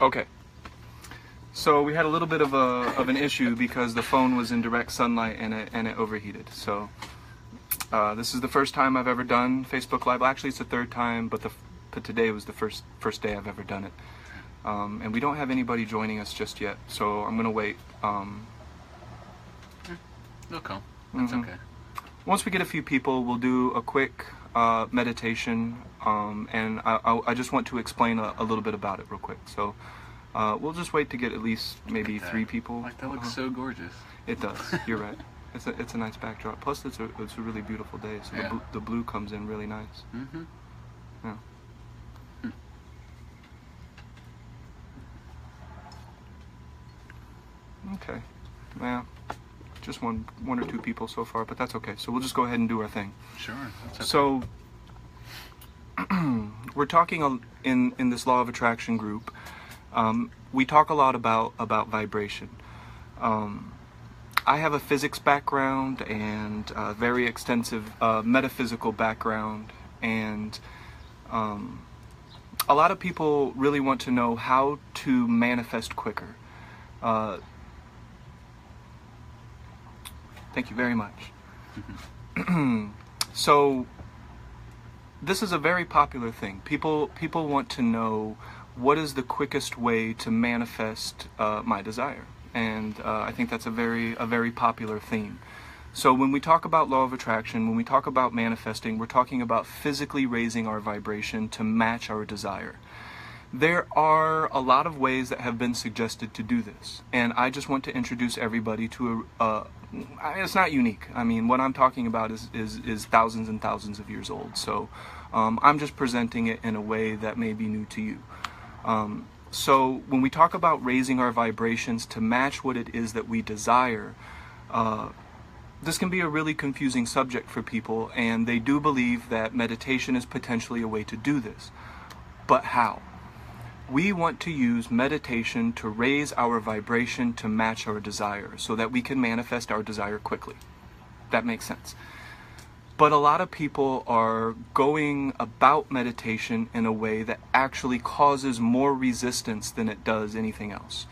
Okay. So we had a little bit of an issue because the phone was in direct sunlight and it overheated. So this is the first time I've ever done Facebook Live. Actually, it's the third time, but today was the first day I've ever done it. And we don't have anybody joining us just yet, so I'm gonna wait. They'll come. That's okay. Once we get a few people, we'll do a quick meditation, and I just want to explain a little bit about it real quick. So we'll just wait to get at least maybe 3 people. Like, that looks so gorgeous. It does. You're right. It's a nice backdrop. Plus, it's a really beautiful day, so Yeah. the blue comes in really nice. Mm-hmm. Yeah. Okay. Yeah. Just one or 2 people so far, but that's okay. So we'll just go ahead and do our thing. Sure. That's okay. So we're talking in this law of attraction group. We talk a lot about vibration. I have a physics background and a very extensive metaphysical background, and a lot of people really want to know how to manifest quicker. Thank you very much. So this is a very popular thing. People want to know what is the quickest way to manifest my desire, and I think that's a very popular theme. So when we talk about law of attraction, when we talk about manifesting, we're talking about physically raising our vibration to match our desire. There are a lot of ways that have been suggested to do this, and I just want to introduce everybody to it's not unique. I mean, what I'm talking about is thousands and thousands of years old. So I'm just presenting it in a way that may be new to you. So when we talk about raising our vibrations to match what it is that we desire, this can be a really confusing subject for people, and they do believe that meditation is potentially a way to do this. But how? We want to use meditation to raise our vibration to match our desire so that we can manifest our desire quickly. That makes sense. But a lot of people are going about meditation in a way that actually causes more resistance than it does anything else.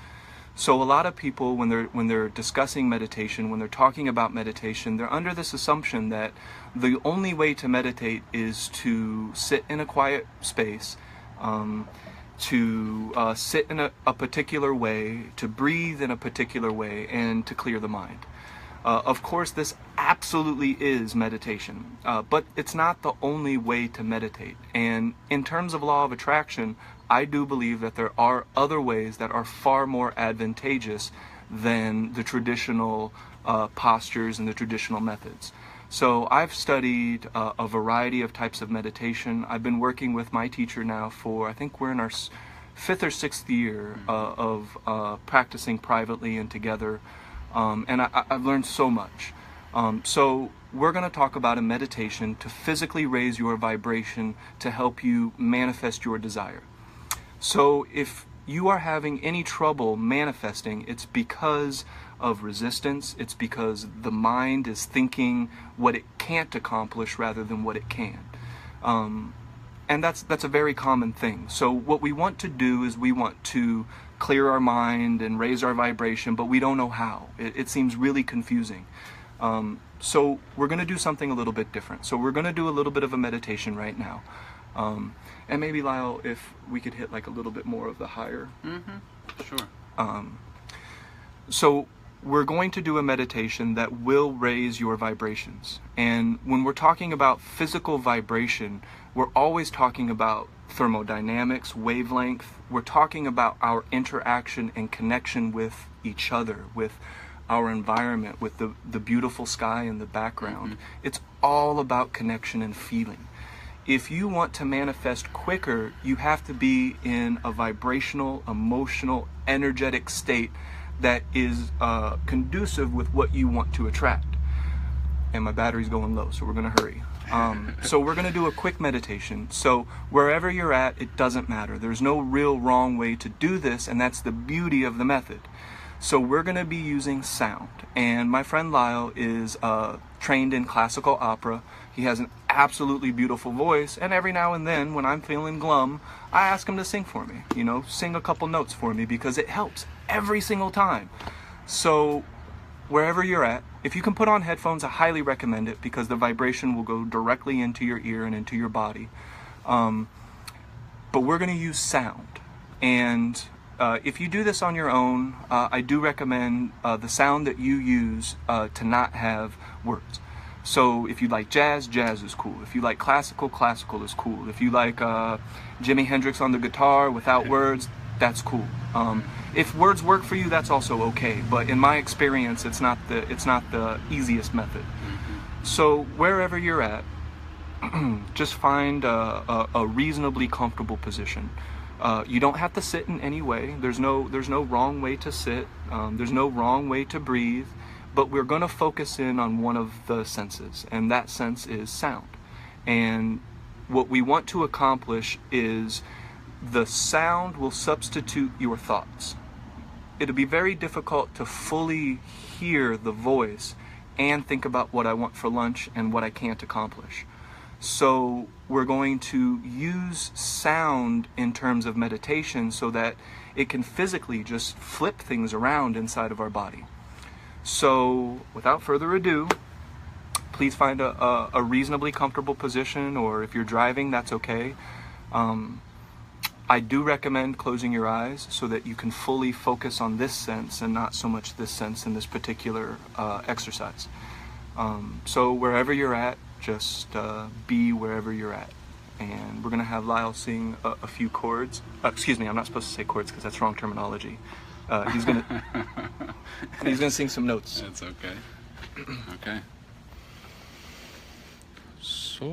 So a lot of people, when they're discussing meditation, when they're talking about meditation, they're under this assumption that the only way to meditate is to sit in a quiet space, to sit in a particular way, to breathe in a particular way, and to clear the mind. Of course, this absolutely is meditation, but it's not the only way to meditate. And in terms of law of attraction, I do believe that there are other ways that are far more advantageous than the traditional postures and the traditional methods. So I've studied a variety of types of meditation. I've been working with my teacher now for, I think we're in our 5th or 6th year of practicing privately and together. And I've learned so much. So we're going to talk about a meditation to physically raise your vibration to help you manifest your desire. So if you are having any trouble manifesting, it's because of resistance. It's because the mind is thinking what it can't accomplish rather than what it can. And that's a very common thing. So what we want to do is we want to clear our mind and raise our vibration, but we don't know how. It seems really confusing. So we're going to do something a little bit different. So we're going to do a little bit of a meditation right now. And maybe, Lyle, if we could hit like a little bit more of the higher. Sure. So we're going to do a meditation that will raise your vibrations. And when we're talking about physical vibration, we're always talking about thermodynamics, wavelength. We're talking about our interaction and connection with each other, with our environment, with the beautiful sky in the background. It's all about connection and feeling. If you want to manifest quicker, you have to be in a vibrational, emotional, energetic state that is conducive with what you want to attract. And my battery's going low, so we're going to hurry. So we're going to do a quick meditation. So wherever you're at, it doesn't matter. There's no real wrong way to do this, and that's the beauty of the method. So we're going to be using sound. And my friend Lyle is trained in classical opera. He has an absolutely beautiful voice, and every now and then when I'm feeling glum, I ask him to sing for me. You know, sing a couple notes for me, because it helps every single time. So wherever you're at, if you can put on headphones, I highly recommend it, because the vibration will go directly into your ear and into your body. But we're going to use sound. And if you do this on your own, I do recommend the sound that you use to not have words. So if you like jazz, jazz is cool. If you like classical, classical is cool. If you like Jimi Hendrix on the guitar without words, that's cool. If words work for you, that's also okay. But in my experience, it's not the easiest method. So wherever you're at, just find a reasonably comfortable position. You don't have to sit in any way. There's no wrong way to sit. There's no wrong way to breathe. But we're going to focus in on one of the senses, and that sense is sound. And what we want to accomplish is the sound will substitute your thoughts. It'll be very difficult to fully hear the voice and think about what I want for lunch and what I can't accomplish. So we're going to use sound in terms of meditation so that it can physically just flip things around inside of our body. So without further ado, please find a reasonably comfortable position, or if you're driving, that's okay. I do recommend closing your eyes so that you can fully focus on this sense and not so much this sense in this particular exercise. So wherever you're at, just be wherever you're at. And we're going to have Lyle sing a few chords. Excuse me, I'm not supposed to say chords because that's wrong terminology. He's going to sing some notes. That's okay. Okay. So,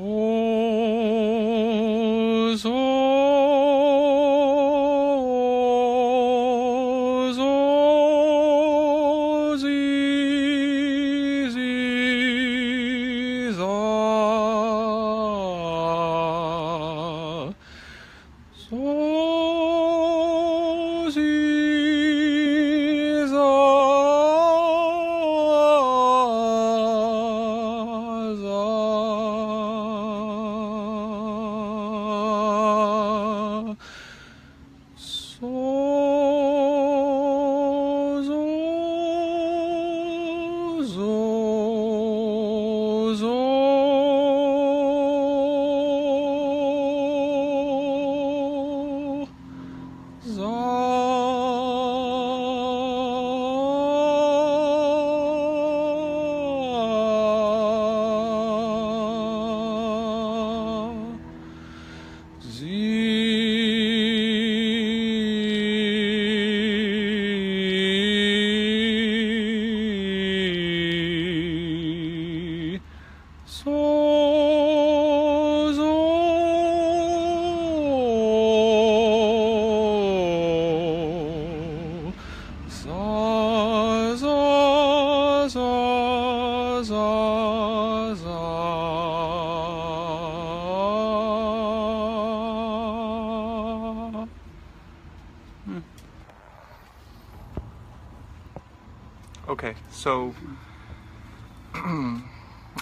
okay, so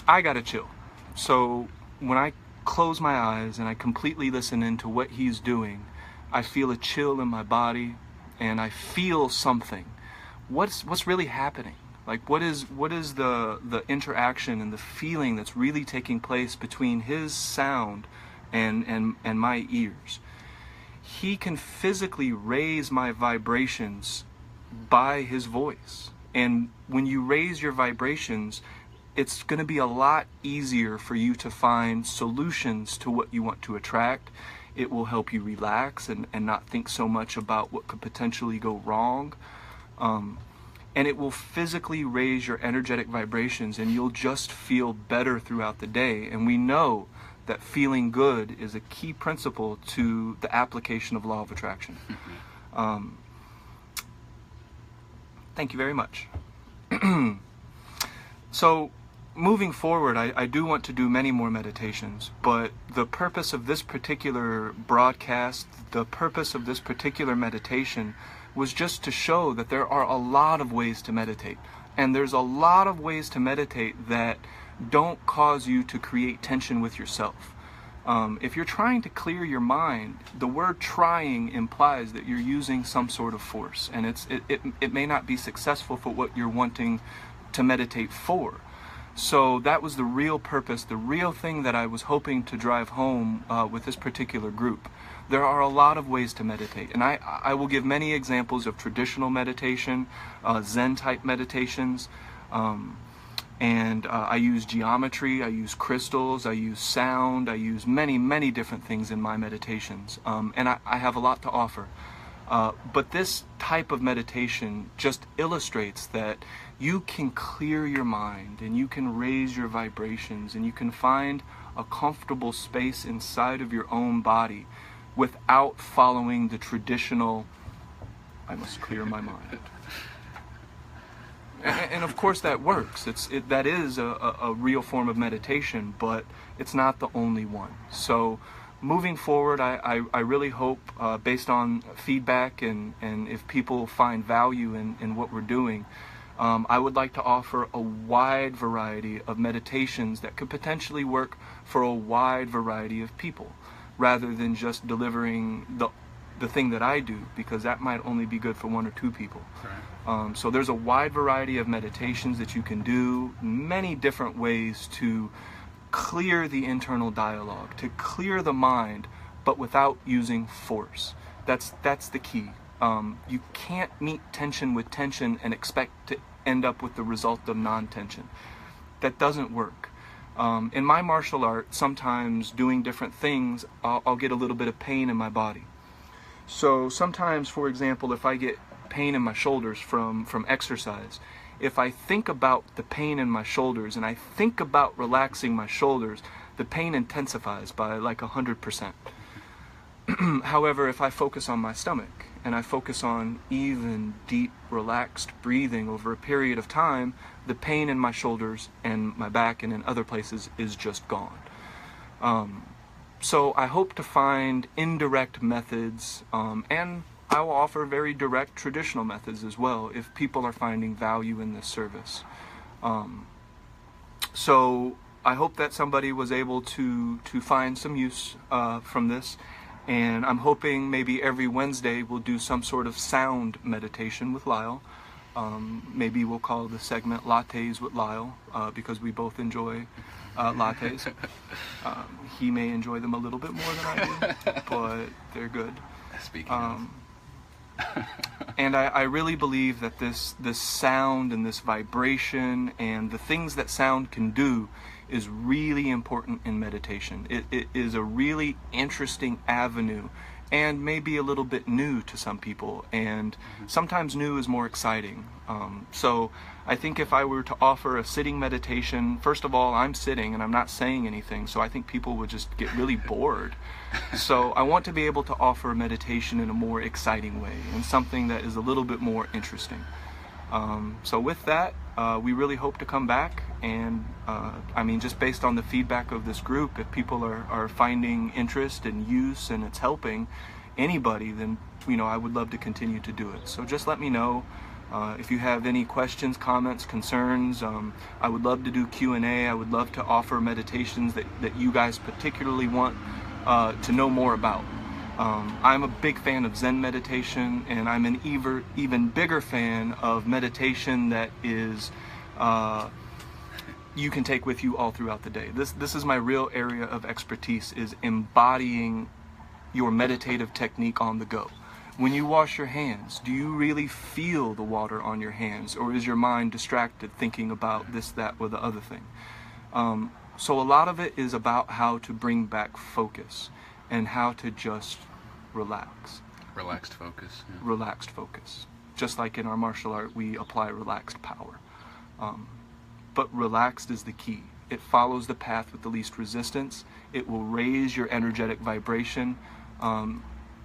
I gotta chill. So when I close my eyes and I completely listen into what he's doing, I feel a chill in my body and I feel something. What's really happening? Like what is the interaction and the feeling that's really taking place between his sound and my ears? He can physically raise my vibrations by his voice. And when you raise your vibrations, it's going to be a lot easier for you to find solutions to what you want to attract. It will help you relax and not think so much about what could potentially go wrong. And it will physically raise your energetic vibrations, and you'll just feel better throughout the day. And we know that feeling good is a key principle to the application of law of attraction. Thank you very much. So moving forward, I do want to do many more meditations, but the purpose of this particular broadcast, the purpose of this particular meditation was just to show that there are a lot of ways to meditate. And there's a lot of ways to meditate that don't cause you to create tension with yourself. If you're trying to clear your mind, the word trying implies that you're using some sort of force, and it may not be successful for what you're wanting to meditate for. So that was the real purpose, the real thing that I was hoping to drive home with this particular group. There are a lot of ways to meditate, and I will give many examples of traditional meditation, Zen-type meditations, and I use geometry, I use crystals, I use sound, I use many, many different things in my meditations, and I have a lot to offer. But this type of meditation just illustrates that you can clear your mind, and you can raise your vibrations, and you can find a comfortable space inside of your own body without following the traditional, I must clear my mind. And of course that works. That is a real form of meditation, but it's not the only one. So moving forward, I really hope, based on feedback and if people find value in what we're doing, I would like to offer a wide variety of meditations that could potentially work for a wide variety of people, rather than just delivering the thing that I do, because that might only be good for one or two people. Right. So there's a wide variety of meditations that you can do, many different ways to clear the internal dialogue, to clear the mind, but without using force. That's the key. You can't meet tension with tension and expect to end up with the result of non-tension. That doesn't work. In my martial art, sometimes doing different things, I'll get a little bit of pain in my body. So sometimes, for example, if I get pain in my shoulders from exercise, if I think about the pain in my shoulders and I think about relaxing my shoulders, the pain intensifies by like 100%. However, if I focus on my stomach and I focus on even, deep, relaxed breathing over a period of time, the pain in my shoulders and my back and in other places is just gone. So I hope to find indirect methods, and I will offer very direct traditional methods as well if people are finding value in this service. So I hope that somebody was able to find some use from this, and I'm hoping maybe every Wednesday we'll do some sort of sound meditation with Lyle. Maybe we'll call the segment Lattes with Lyle, because we both enjoy lattes. He may enjoy them a little bit more than I do, but they're good. Speaking of. And I really believe that this sound and this vibration and the things that sound can do is really important in meditation. It is a really interesting avenue, and maybe a little bit new to some people, and sometimes new is more exciting. So I think if I were to offer a sitting meditation, first of all, I'm sitting and I'm not saying anything, so I think people would just get really bored. So I want to be able to offer a meditation in a more exciting way, and something that is a little bit more interesting. So with that, we really hope to come back, and I mean, just based on the feedback of this group, if people are finding interest and use and it's helping anybody, then I would love to continue to do it. So just let me know. If you have any questions, comments, concerns, I would love to do Q&A. I would love to offer meditations that you guys particularly want to know more about. I'm a big fan of Zen meditation, and I'm an even bigger fan of meditation that is you can take with you all throughout the day. This is my real area of expertise, is embodying your meditative technique on the go. When you wash your hands, do you really feel the water on your hands, or is your mind distracted thinking about this, that, or the other thing? So a lot of it is about how to bring back focus and how to just relax. Relaxed focus. Yeah. Relaxed focus. Just like in our martial art, we apply relaxed power. But relaxed is the key. It follows the path with the least resistance. It will raise your energetic vibration.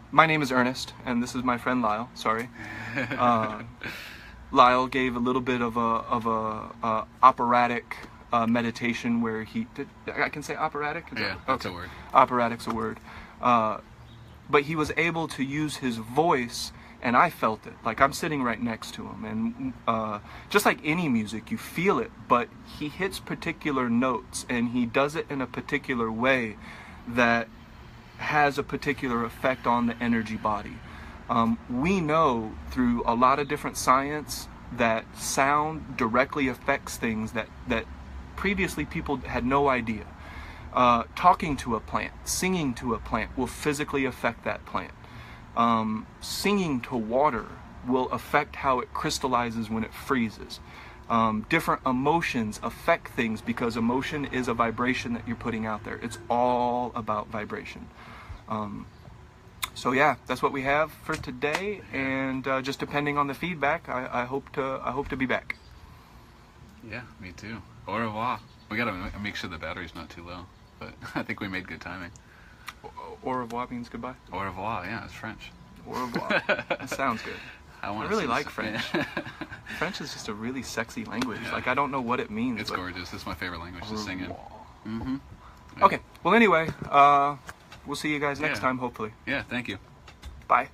My name is Ernest, and this is my friend Lyle. Sorry. Lyle gave a little bit of a operatic meditation where I can say operatic? That's a word. Operatic's a word. But he was able to use his voice and I felt it. Like, I'm sitting right next to him, and just like any music, you feel it, but he hits particular notes, and he does it in a particular way that has a particular effect on the energy body. We know through a lot of different science that sound directly affects things that previously people had no idea. Talking to a plant, singing to a plant will physically affect that plant. Singing to water will affect how it crystallizes when it freezes. Different emotions affect things because emotion is a vibration that you're putting out there. It's all about vibration. So yeah, that's what we have for today, and just depending on the feedback, I hope to be back. Yeah, me too. Au revoir. We gotta make sure the battery's not too low, but I think we made good timing. Au revoir means goodbye. Au revoir, yeah, it's French. Au revoir. That sounds good. I really like French. French is just a really sexy language. Yeah. Like, I don't know what it means. It's gorgeous. It's my favorite language to sing in. Mm-hmm. Yeah. Okay. Well, anyway, we'll see you guys next time, hopefully. Yeah, thank you. Bye.